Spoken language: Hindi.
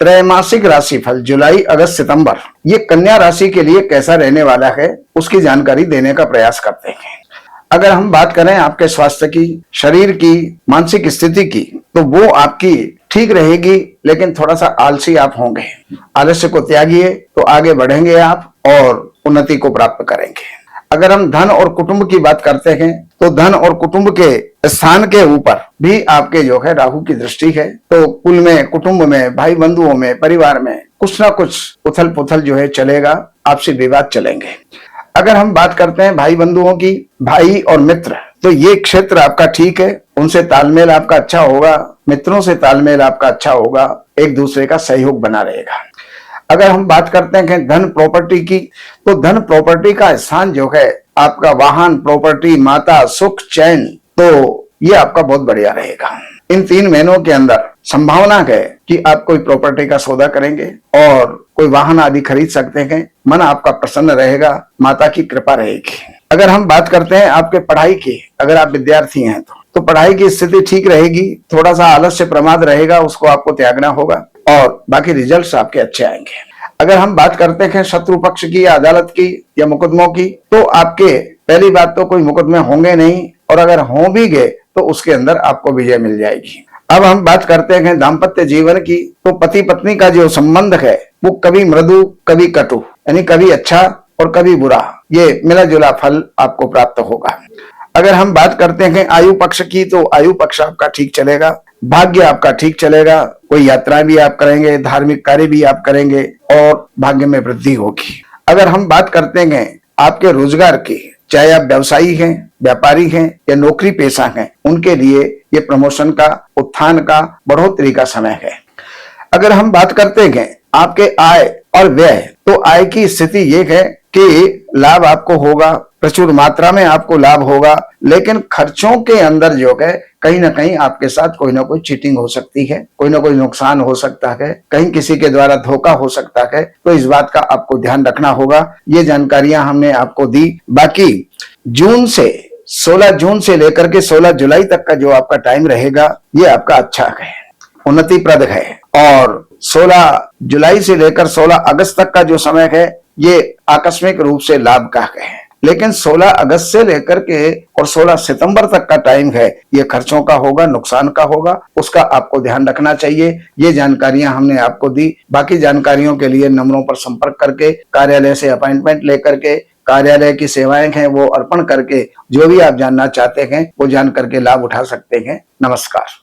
त्रैमासिक राशिफल जुलाई अगस्त सितंबर ये कन्या राशि के लिए कैसा रहने वाला है उसकी जानकारी देने का प्रयास करते हैं। अगर हम बात करें आपके स्वास्थ्य की, शरीर की, मानसिक स्थिति की, तो वो आपकी ठीक रहेगी, लेकिन थोड़ा सा आलसी आप होंगे। आलस्य को त्यागिए तो आगे बढ़ेंगे आप और उन्नति को प्राप्त करेंगे। अगर हम धन और कुटुंब की बात करते हैं तो धन और कुटुंब के स्थान के ऊपर भी आपके जो है राहु की दृष्टि है, तो कुल में, कुटुंब में, भाई बंधुओं में, परिवार में कुछ ना कुछ उथल पुथल जो है चलेगा, आपसी विवाद चलेंगे। अगर हम बात करते हैं भाई बंधुओं की, भाई और मित्र, तो ये क्षेत्र आपका ठीक है, उनसे तालमेल आपका अच्छा होगा, मित्रों से तालमेल आपका अच्छा होगा, एक दूसरे का सहयोग बना रहेगा। अगर हम बात करते हैं धन प्रॉपर्टी की, तो धन प्रॉपर्टी का स्थान जो है आपका वाहन, प्रॉपर्टी, माता, सुख, चैन, तो ये आपका बहुत बढ़िया रहेगा। इन 3 महीनों के अंदर संभावना है कि आप कोई प्रॉपर्टी का सौदा करेंगे और कोई वाहन आदि खरीद सकते हैं। मन आपका प्रसन्न रहेगा, माता की कृपा रहेगी। अगर हम बात करते हैं आपके पढ़ाई की, अगर आप विद्यार्थी हैं तो पढ़ाई की स्थिति ठीक रहेगी, थोड़ा सा आलस्य प्रमाद रहेगा, उसको आपको त्यागना होगा और बाकी रिजल्ट्स आपके अच्छे आएंगे। अगर हम बात करते हैं शत्रु पक्ष की या अदालत की या मुकदमों की, तो आपके पहली बात तो कोई मुकदमे होंगे नहीं, और अगर हो भी गए तो उसके अंदर आपको विजय मिल जाएगी। अब हम बात करते हैं दाम्पत्य जीवन की, तो पति पत्नी का जो संबंध है वो कभी मृदु कभी कटु, यानी कभी अच्छा और कभी बुरा, ये मिला जुला फल आपको प्राप्त होगा। अगर हम बात करते हैं आयु पक्ष की, तो आयु पक्ष आपका ठीक चलेगा, भाग्य आपका ठीक चलेगा, कोई यात्रा भी आप करेंगे, धार्मिक कार्य भी आप करेंगे और भाग्य में वृद्धि होगी। अगर हम बात करते हैं आपके रोजगार की, चाहे आप व्यवसायी हैं, व्यापारी हैं या नौकरी पेशा हैं, उनके लिए ये प्रमोशन का, उत्थान का, बढ़ोतरी का समय है। अगर हम बात करते हैं आपके आय और व्यय, तो आय की स्थिति ये है कि लाभ आपको होगा, प्रचुर मात्रा में आपको लाभ होगा, लेकिन खर्चों के अंदर जो है कहीं ना कहीं आपके साथ कोई ना कोई चीटिंग हो सकती है, कोई ना कोई नुकसान हो सकता है, कहीं किसी के द्वारा धोखा हो सकता है, तो इस बात का आपको ध्यान रखना होगा। ये जानकारियां हमने आपको दी। बाकी 16 जून से लेकर के 16 जुलाई तक का जो आपका टाइम रहेगा, ये आपका अच्छा है, उन्नतिप्रद है, और 16 जुलाई से लेकर 16 अगस्त तक का जो समय है ये आकस्मिक रूप से लाभ का है। लेकिन 16 अगस्त से लेकर के और 16 सितंबर तक का टाइम है, ये खर्चों का होगा, नुकसान का होगा, उसका आपको ध्यान रखना चाहिए। ये जानकारियां हमने आपको दी। बाकी जानकारियों के लिए नंबरों पर संपर्क करके, कार्यालय से अपॉइंटमेंट लेकर के, कार्यालय की सेवाएं हैं वो अर्पण करके, जो भी आप जानना चाहते हैं वो जान करके लाभ उठा सकते हैं। नमस्कार।